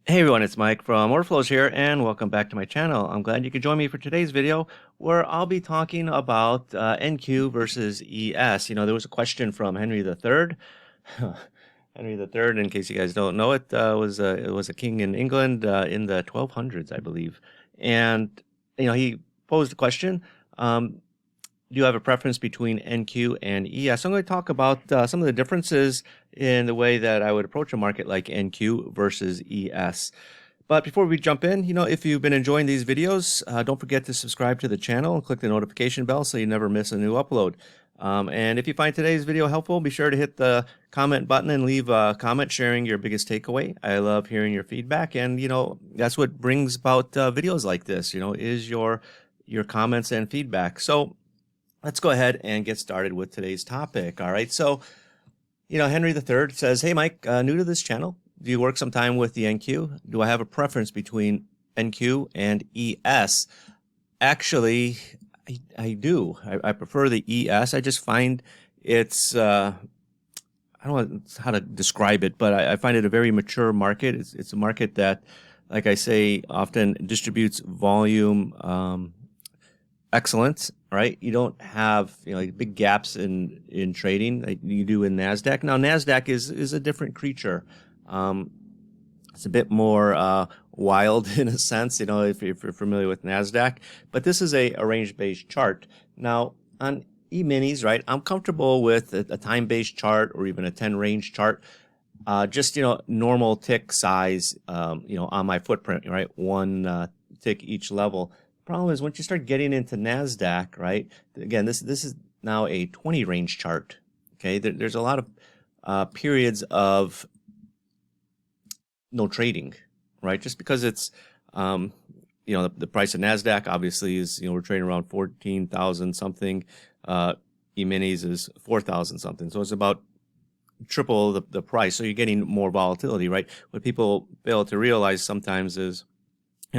Hey everyone, it's Mike from Orderflows here, and welcome back to my channel. I'm glad you could join me for today's video, where I'll be talking about NQ versus ES. There was a question from Henry III. Henry III, in case you guys don't know it, was a king in England in the 1200s, I believe. And he posed the question. Do you have a preference between NQ and ES? I'm going to talk about some of the differences in the way that I would approach a market like NQ versus ES. But before we jump in, if you've been enjoying these videos, don't forget to subscribe to the channel and click the notification bell so you never miss a new upload. And if you find today's video helpful, be sure to hit the comment button and leave a comment sharing your biggest takeaway. I love hearing your feedback, and that's what brings about videos like this. Is your comments and feedback. So let's go ahead and get started with today's topic. All right. So, Henry III says, "Hey, Mike, new to this channel. Do you work sometime with the NQ? Do I have a preference between NQ and ES?" Actually, I do. I prefer the ES. I just find it's, I don't know how to describe it, but I find it a very mature market. It's a market that, like I say, often distributes volume excellent, right? You don't have like big gaps in trading like you do in Nasdaq. Now Nasdaq is a different creature. It's a bit more wild in a sense, if you're familiar with Nasdaq. But this is a range-based chart. Now on E-minis, right? I'm comfortable with a time-based chart or even a 10-range chart. Just normal tick size, on my footprint, right? One tick each level. Problem is, once you start getting into Nasdaq, right? Again, this is now a 20 range chart. Okay, there's a lot of periods of no trading, right? Just because it's the price of Nasdaq obviously is we're trading around 14,000 something. E-minis is 4,000 something, so it's about triple the price. So you're getting more volatility, right? What people fail to realize sometimes is,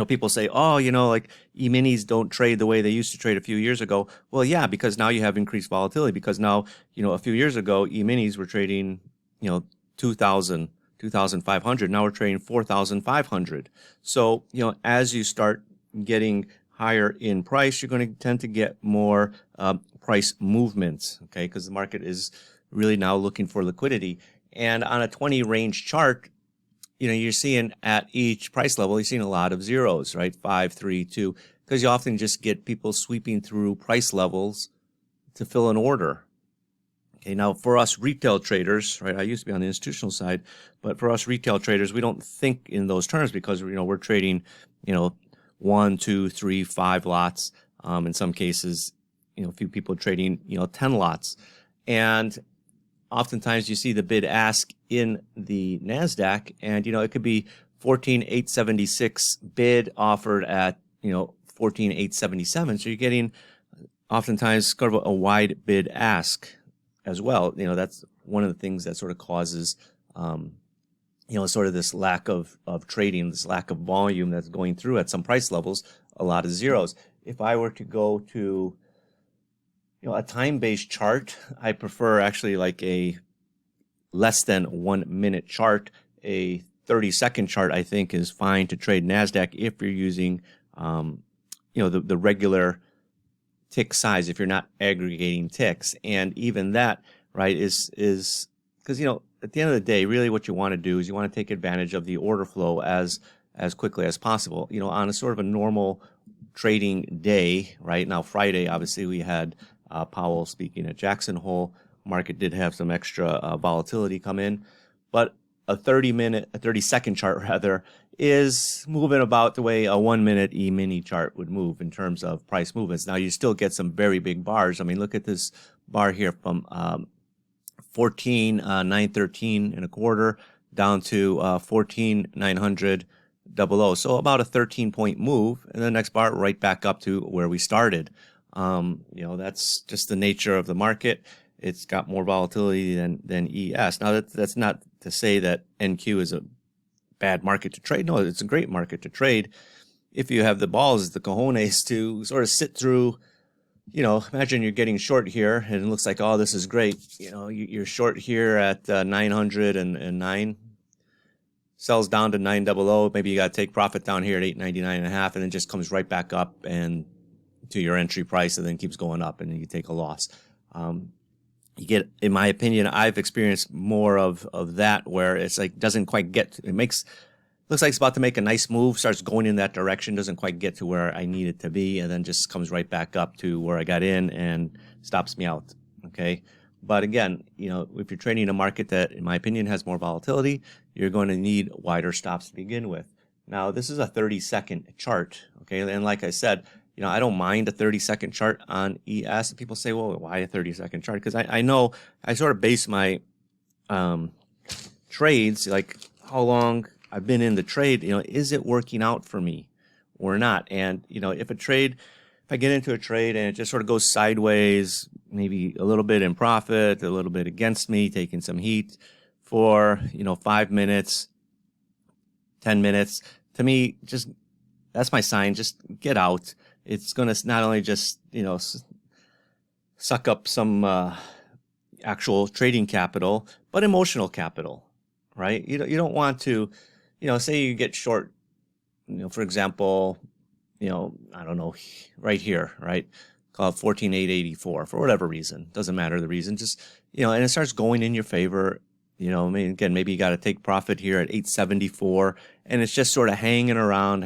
people say, oh, like E-minis don't trade the way they used to trade a few years ago. Well, yeah, because now you have increased volatility, because now, a few years ago, E-minis were trading, 2,000, 2,500. Now we're trading 4,500. So, as you start getting higher in price, you're going to tend to get more price movements, okay, because the market is really now looking for liquidity. And on a 20 range chart, you're seeing at each price level, you're seeing a lot of zeros, right? 5, 3, 2, because you often just get people sweeping through price levels to fill an order. Okay, now for us retail traders, right? I used to be on the institutional side, but for us retail traders, we don't think in those terms because we're trading, 1, 2, 3, 5 lots. In some cases, a few people trading, 10 lots, and oftentimes you see the bid ask in the Nasdaq, and it could be 14,876 bid offered at 14,877. So you're getting oftentimes sort of a wide bid ask as well. That's one of the things that sort of causes sort of this lack of trading, this lack of volume that's going through at some price levels, a lot of zeros. If I were to go to a time-based chart, I prefer actually like a less than 1 minute chart. A 30-second chart, I think, is fine to trade Nasdaq if you're using, the regular tick size, if you're not aggregating ticks. And even that, right, is because, at the end of the day, really what you want to do is you want to take advantage of the order flow as quickly as possible. On a sort of a normal trading day, right? Now, Friday, obviously, we had Powell speaking at Jackson Hole. Market did have some extra volatility come in, but a 30-second chart rather is moving about the way a 1 minute E-mini chart would move in terms of price movements. Now you still get some very big bars. I mean, look at this bar here from 14,913 and a quarter down to 14,900. 00. So about a 13-point move, and the next bar right back up to where we started. That's just the nature of the market. It's got more volatility than ES. Now that's not to say that NQ is a bad market to trade. No, it's a great market to trade if you have the balls, the cojones to sort of sit through. Imagine you're getting short here, and it looks like, oh, this is great. You're short here at 909. sells down to 900. Maybe you got to take profit down here at 899.5, and then just comes right back up and to your entry price, and then keeps going up, and then you take a loss. You get, in my opinion, I've experienced more of that, where it's like doesn't quite get. Looks like it's about to make a nice move, starts going in that direction, doesn't quite get to where I need it to be, and then just comes right back up to where I got in and stops me out. Okay. But again, if you're trading a market that, in my opinion, has more volatility, you're going to need wider stops to begin with. Now, this is a 30-second chart. Okay. And like I said, I don't mind a 30-second chart on ES. People say, well, why a 30-second chart? Because I know I sort of base my trades, like how long I've been in the trade, is it working out for me or not? And, if I get into a trade and it just sort of goes sideways, maybe a little bit in profit, a little bit against me, taking some heat for, 5 minutes, 10 minutes, to me, just, that's my sign. Just get out. It's going to not only just, suck up some actual trading capital, but emotional capital, right? You don't want to, say you get short, for example, I don't know, right here, right? Call it 14,884 for whatever reason. Doesn't matter the reason. Just, and it starts going in your favor. Again, maybe you got to take profit here at 874, and it's just sort of hanging around.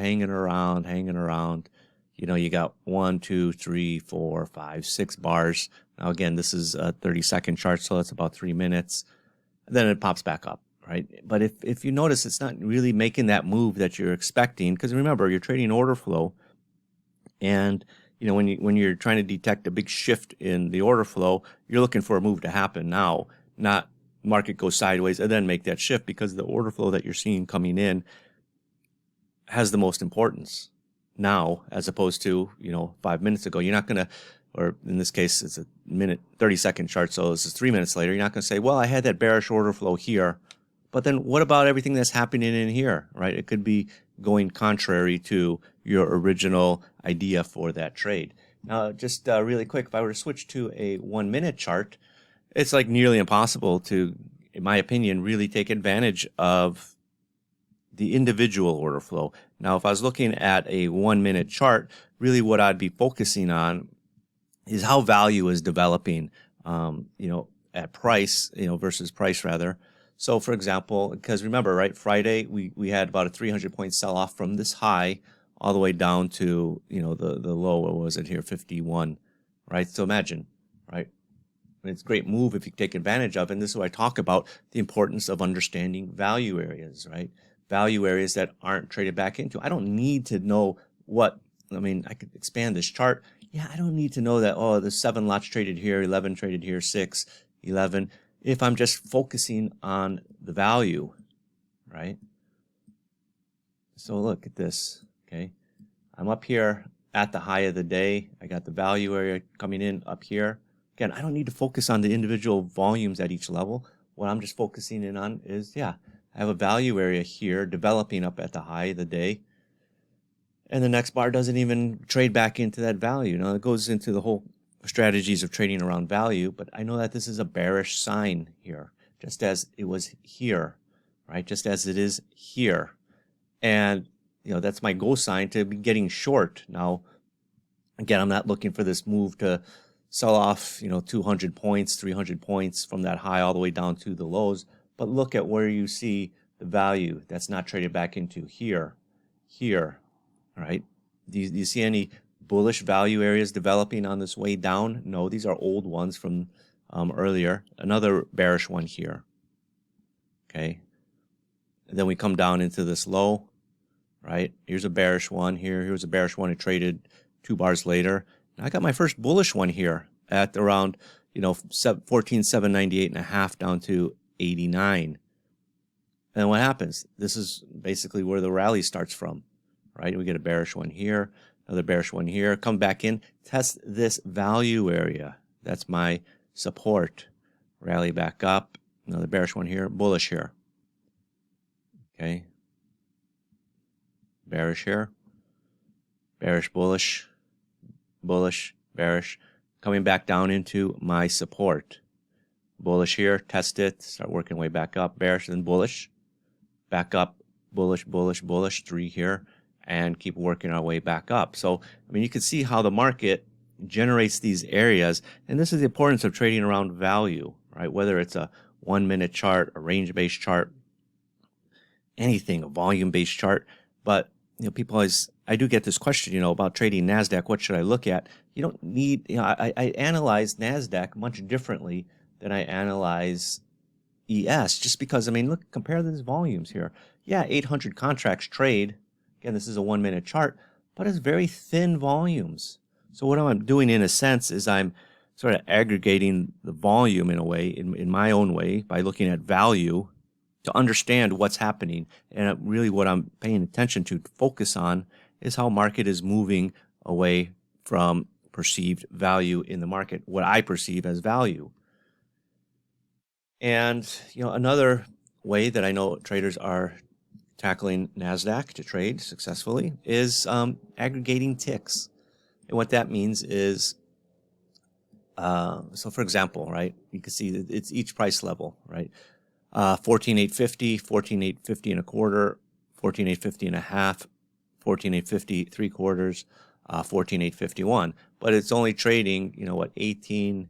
You got 1, 2, 3, 4, 5, 6 bars. Now, again, this is a 30-second chart, so that's about 3 minutes. Then it pops back up, right? But if you notice, it's not really making that move that you're expecting, because remember, you're trading order flow, and when you're trying to detect a big shift in the order flow, you're looking for a move to happen now, not market goes sideways and then make that shift, because the order flow that you're seeing coming in has the most importance now, as opposed to 5 minutes ago. You're not going to, or in this case it's a 30-second chart, so this is 3 minutes later. You're not going to say, well, I had that bearish order flow here, but then what about everything that's happening in here, right? It could be going contrary to your original idea for that trade. Now, just really quick, if I were to switch to a 1-minute chart, it's like nearly impossible to, in my opinion, really take advantage of the individual order flow. Now, if I was looking at a 1-minute chart, really what I'd be focusing on is how value is developing, at price, versus price rather. So, for example, because remember, right, Friday we had about a 300-point sell-off from this high all the way down to, the low, what was it here, 51, right? So imagine, right? It's a great move if you take advantage of, and this is what I talk about, the importance of understanding value areas, right? Value areas that aren't traded back into. I don't need to know I could expand this chart. Yeah, I don't need to know that, there's 7 lots traded here, 11 traded here, 6, 11, if I'm just focusing on the value, right? So look at this, okay? I'm up here at the high of the day. I got the value area coming in up here. Again, I don't need to focus on the individual volumes at each level. What I'm just focusing in on is, I have a value area here developing up at the high of the day. And the next bar doesn't even trade back into that value. Now, it goes into the whole strategies of trading around value, but I know that this is a bearish sign here, just as it was here, right? Just as it is here. And, that's my go sign to be getting short. Now, again, I'm not looking for this move to sell off, 200 points, 300 points from that high all the way down to the lows. But look at where you see the value that's not traded back into here, right? Do you see any bullish value areas developing on this way down? No, these are old ones from earlier. Another bearish one here, okay? And then we come down into this low, right? Here's a bearish one here. Here's a bearish one. It traded 2 bars later. I got my first bullish one here at around, 14,798.5 down to 89. And what happens? This is basically where the rally starts from, right? We get a bearish one here, another bearish one here, come back in, test this value area. That's my support. Rally back up, another bearish one here, bullish here. Okay. Bearish here, bearish, bullish, bullish, bearish, coming back down into my support. Bullish here, test it, start working way back up, bearish, then bullish, back up, bullish, bullish, bullish, 3 here, and keep working our way back up. So, I mean, you can see how the market generates these areas, and this is the importance of trading around value, right? Whether it's a 1-minute chart, a range-based chart, anything, a volume-based chart. But people always, I do get this question, about trading NASDAQ. What should I look at? You don't need, I analyze NASDAQ much differently than I analyze ES, just because, I mean, look, compare these volumes here. Yeah, 800 contracts trade. Again, this is a 1-minute chart, but it's very thin volumes. So what I'm doing in a sense is I'm sort of aggregating the volume in a way, in my own way, by looking at value to understand what's happening. And really what I'm paying attention to focus on is how market is moving away from perceived value in the market, what I perceive as value. And another way that I know traders are tackling NASDAQ to trade successfully is aggregating ticks. And what that means is, so for example, right, you can see that it's each price level, right? 14,850, 14,850 and a quarter, 14,850 and a half, 14,850 3/4, 14,851. But it's only trading, 18,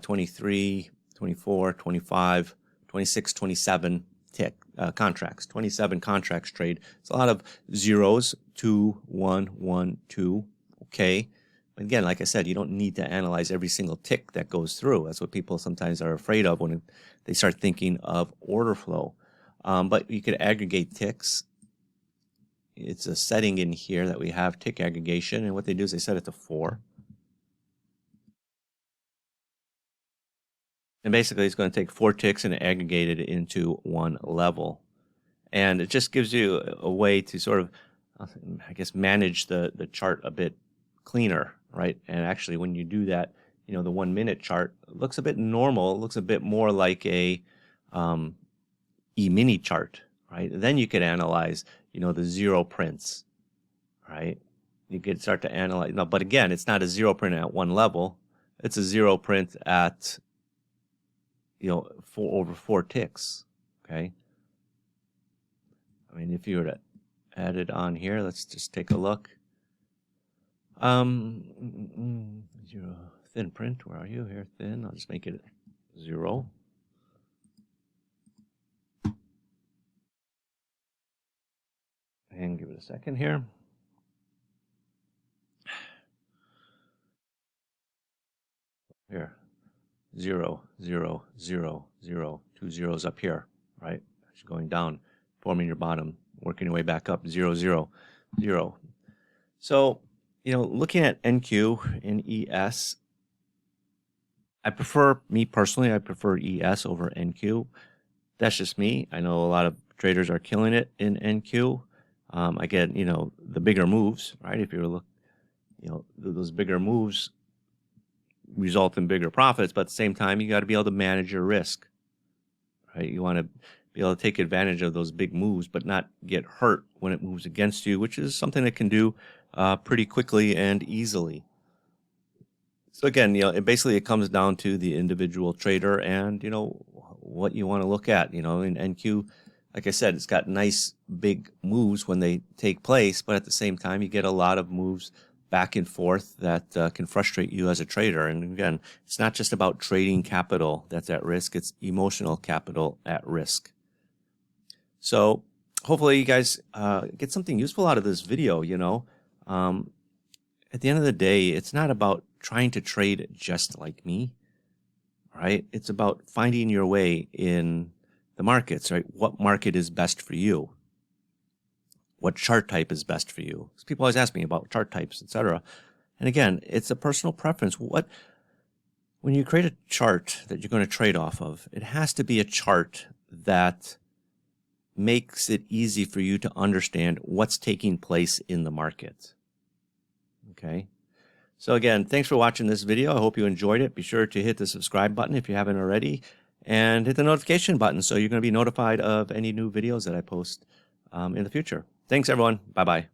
23, 24, 25, 26, 27 tick contracts. 27 contracts trade. It's a lot of zeros, 2, 1, 1, 2. Okay. Again, like I said, you don't need to analyze every single tick that goes through. That's what people sometimes are afraid of when they start thinking of order flow. But you could aggregate ticks. It's a setting in here that we have, tick aggregation, and what they do is they set it to 4. And basically, it's going to take 4 ticks and aggregate it into one level. And it just gives you a way to sort of, I guess, manage the chart a bit cleaner, right? And actually, when you do that, the 1-minute chart looks a bit normal. It looks a bit more like a E-mini chart, right? And then you could analyze, the zero prints, right? You could start to analyze. No, but again, it's not a zero print at one level. It's a zero print at 4 ticks. Okay. I mean, if you were to add it on here, let's just take a look. Zero thin print. Where are you here? Thin. I'll just make it 0. And give it a second here. Here. 0, 0, 0, 0, 2 zeros up here, right? Going down, forming your bottom, working your way back up, 0, 0, 0. So, looking at NQ and ES, me personally, I prefer ES over NQ. That's just me. I know a lot of traders are killing it in NQ. Again, the bigger moves, right? If you look, those bigger moves result in bigger profits, but at the same time, you got to be able to manage your risk, right? You want to be able to take advantage of those big moves, but not get hurt when it moves against you, which is something that can do pretty quickly and easily. So again, it comes down to the individual trader and, what you want to look at, in NQ. Like I said, it's got nice big moves when they take place, but at the same time, you get a lot of moves back and forth that can frustrate you as a trader. And again, it's not just about trading capital that's at risk, it's emotional capital at risk. So hopefully you guys get something useful out of this video. At the end of the day, it's not about trying to trade just like me, right? It's about finding your way in the markets, right? What market is best for you? What chart type is best for you? Because people always ask me about chart types, etc. And again, it's a personal preference. When you create a chart that you're going to trade off of, it has to be a chart that makes it easy for you to understand what's taking place in the market. Okay. So again, thanks for watching this video. I hope you enjoyed it. Be sure to hit the subscribe button if you haven't already, and hit the notification button so you're going to be notified of any new videos that I post in the future. Thanks, everyone. Bye-bye.